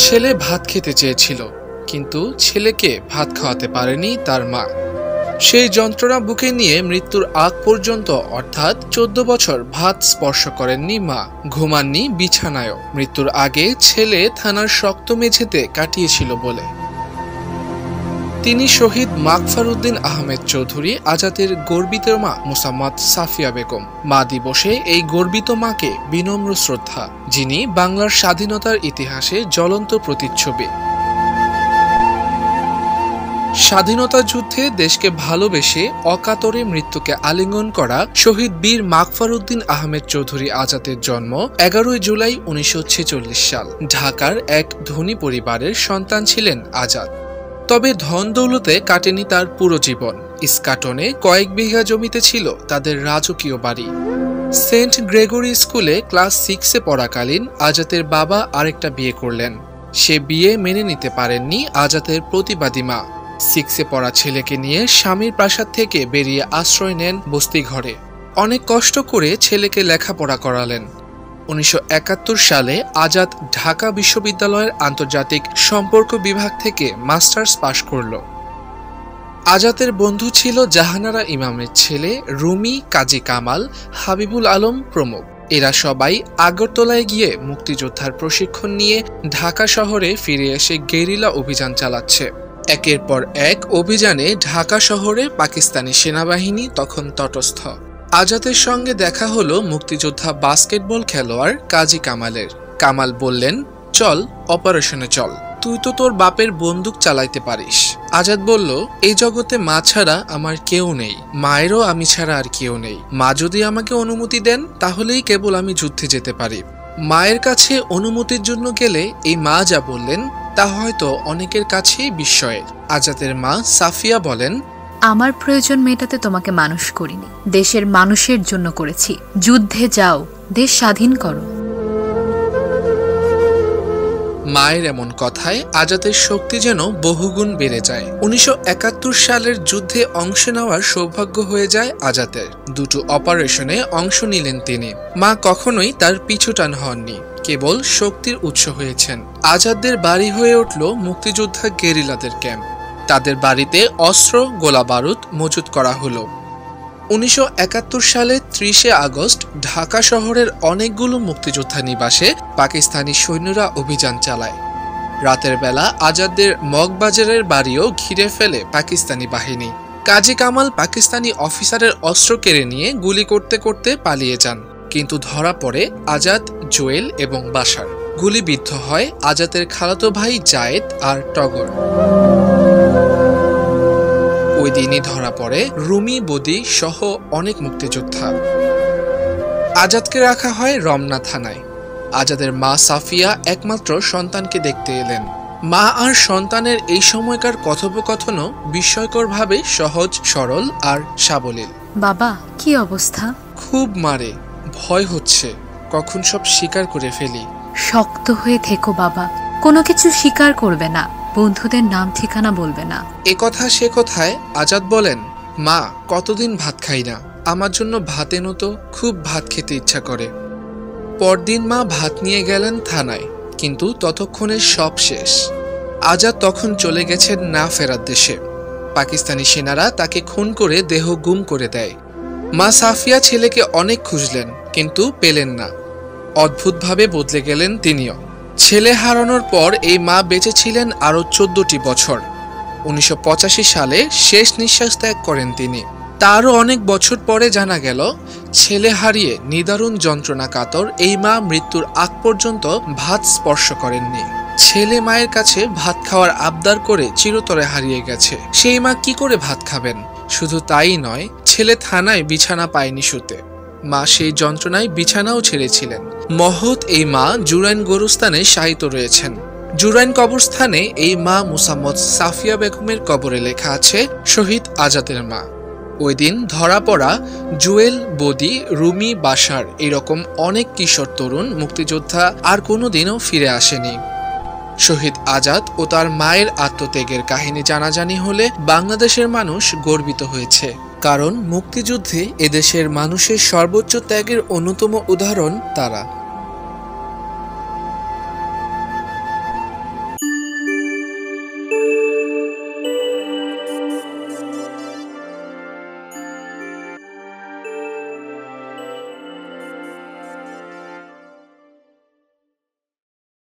ছেলে ভাত খেতে চেয়েছিল, কিন্তু ছেলেকে ভাত খাওয়াতে পারেনি তার মা। সেই যন্ত্রণা বুকে নিয়ে মৃত্যুর আগ পর্যন্ত অর্থাৎ 14 বছর ভাত স্পর্শ করেননি মা, ঘুমাননি বিছানায়ও। মৃত্যুর আগে ছেলে থানার শক্ত মেঝেতে কাটিয়েছিল বলে। তিনি শহীদ মাকফার উদ্দিন আহমেদ চৌধুরী আজাদের গর্বিত মা মোসাম্মদ সাফিয়া বেগম। মা দিবসে এই গর্বিত মাকে বিনম্র শ্রদ্ধা, যিনি বাংলার স্বাধীনতার ইতিহাসে জ্বলন্ত প্রতিচ্ছবি। স্বাধীনতা যুদ্ধে দেশকে ভালোবেসে অকাতরে মৃত্যুকে আলিঙ্গন করা শহীদ বীর মাকফার উদ্দিন আহমেদ চৌধুরী আজাদের জন্ম 11 জুলাই 1946 সাল। ঢাকার এক ধনী পরিবারের সন্তান ছিলেন আজাদ। তবে ধন দৌলতে কাটেনি তার পুরো জীবন। ইস্কাটনে কয়েক বিঘা জমিতে ছিল তাদের রাজকীয় বাড়ি। সেন্ট গ্রেগরি স্কুলে ক্লাস 6-এ পড়াকালীন আজাদের বাবা আরেকটা বিয়ে করলেন। সে বিয়ে মেনে নিতে পারেননি আজাদের প্রতিবাদী মা। 6-এ পড়া ছেলেকে নিয়ে স্বামীর প্রাসাদ থেকে বেরিয়ে আশ্রয় নেন বস্তি ঘরে। অনেক কষ্ট করে ছেলেকে লেখাপড়া করালেন। 1971 সালে আজাদ ঢাকা বিশ্ববিদ্যালয়ের আন্তর্জাতিক সম্পর্ক বিভাগ থেকে মাস্টার্স পাশ করল। আজাদের বন্ধু ছিল জাহানারা ইমামের ছেলে রুমি, কাজী কামাল, হাবিবুল আলম প্রমুখ। এরা সবাই আগরতলায় গিয়ে মুক্তিযোদ্ধার প্রশিক্ষণ নিয়ে ঢাকা শহরে ফিরে এসে গেরিলা অভিযান চালাচ্ছে। একের পর এক অভিযানে ঢাকা শহরে পাকিস্তানি সেনাবাহিনী তখন তটস্থ। আজাদের সঙ্গে দেখা হলো মুক্তিযোদ্ধা বাস্কেটবল খেলোয়াড় কাজী কামালের। কামাল বললেন, চল অপারেশনে চল, তুই তো তোর বাপের বন্দুক চালাইতে পারিস। আজাদ বলল, এই জগতে মা ছাড়া আমার কেউ নেই, মায়েরও আমি ছাড়া আর কেউ নেই। মা যদি আমাকে অনুমতি দেন তাহলেই কেবল আমি যুদ্ধে যেতে পারি। মায়ের কাছে অনুমতির জন্য গেলে এই মা যা বললেন তা হয়তো অনেকের কাছেই বিস্ময়ের। আজাদের মা সাফিয়া বলেন, আমার প্রয়োজন মেটাতে তোমাকে মানুষ করিনি, দেশের মানুষের জন্য করেছি। যুদ্ধে যাও, দেশ স্বাধীন করো। মায়ের এমন কথায় আজাদের শক্তি যেন বহুগুণ বেড়ে যায়। 1971 সালের যুদ্ধে অংশ নেওয়ার সৌভাগ্য হয়ে যায় আজাদের। 2টো অপারেশনে অংশ নিলেন তিনি। মা কখনোই তার পিছুটান হননি, কেবল শক্তির উৎস হয়েছেন। আজাদের বাড়ি হয়ে উঠল মুক্তিযোদ্ধা গেরিলাদের ক্যাম্প। তাদের বাড়িতে অস্ত্র, গোলা বারুদ মজুত করা হলো। 1971 সালে 30 আগস্ট ঢাকা শহরের অনেকগুলো মুক্তিযোদ্ধা নিবাসে পাকিস্তানি সৈন্যরা অভিযান চালায়। রাতের বেলা আজাদের মগবাজারের বাড়িও ঘিরে ফেলে পাকিস্তানি বাহিনী। কাজী কামাল পাকিস্তানি অফিসারের অস্ত্র কেড়ে নিয়ে গুলি করতে করতে পালিয়ে যান, কিন্তু ধরা পড়ে আজাদ, জুয়েল এবং বাশার। গুলিবিদ্ধ হয় আজাদের খালাতো ভাই জায়েদ আর টগর। ওই দিনই ধরা পড়ে রুমি, বদি সহ অনেক মুক্তিযোদ্ধা। আজাদকে রাখা হয় রমনা থানায়। আজাদের মা সাফিয়া একমাত্র সন্তানকে দেখতে এলেন। মা আর সন্তানের এই সময়কার কথোপকথনও বিস্ময়করভাবে সহজ, সরল আর সাবলীল। বাবা, কি অবস্থা? খুব মারে, ভয় হচ্ছে, কখন সব স্বীকার করে ফেলি। শক্ত হয়ে থেকো বাবা, কোনো কিছু স্বীকার করবে না, বন্ধুদের নাম ঠিকানা বলবে না। এ কথা সে কথায় আজাদ বলেন, মা কতদিন ভাত খাই না, আমার জন্য ভাত এনো তো, খুব ভাত খেতে ইচ্ছা করে। পরদিন মা ভাত নিয়ে গেলেন থানায়, কিন্তু ততক্ষণে সব শেষ। আজাদ তখন চলে গেছেন না ফেরার দেশে। পাকিস্তানি সেনারা তাকে খুন করে দেহ গুম করে দেয়। মা সাফিয়া ছেলেকে অনেক খুঁজলেন, কিন্তু পেলেন না। অদ্ভুতভাবে বদলে গেলেন তিনিও। ছেলে হারানোর পর এই মা বেঁচে ছিলেন আরও 14টি বছর। 1985 সালে শেষ নিঃশ্বাস ত্যাগ করেন তিনি। তারও অনেক বছর পরে জানা গেল, ছেলে হারিয়ে নিদারুণ যন্ত্রণা কাতর এই মা মৃত্যুর আগ পর্যন্ত ভাত স্পর্শ করেননি। ছেলে মায়ের কাছে ভাত খাওয়ার আবদার করে চিরতরে হারিয়ে গেছে। সেই মা কি করে ভাত খাবেন? শুধু তাই নয়, ছেলে থানায় বিছানা পায়নি শুতে। মা সেই যন্ত্রণায় বিছানাও ছেড়েছিলেন। মহৎ এই মা জুরাইন গোরস্থানে শায়িত রয়েছেন। জুরাইন কবরস্থানে এই মা মোসাম্মদ সাফিয়া বেগমের কবরে লেখা আছে শহীদ আজাদের মা। ওই দিন ধরা পড়া জুয়েল, বদি, রুমি, বাশার এরকম অনেক কিশোর তরুণ মুক্তিযোদ্ধা আর কোনোদিনও ফিরে আসেনি। শহীদ আজাদ ও তার মায়ের আত্মত্যাগের কাহিনী জানাজানি হলে বাংলাদেশের মানুষ গর্বিত হয়েছে, কারণ মুক্তিযুদ্ধে এদেশের মানুষের সর্বোচ্চ ত্যাগের অন্যতম উদাহরণ তারা।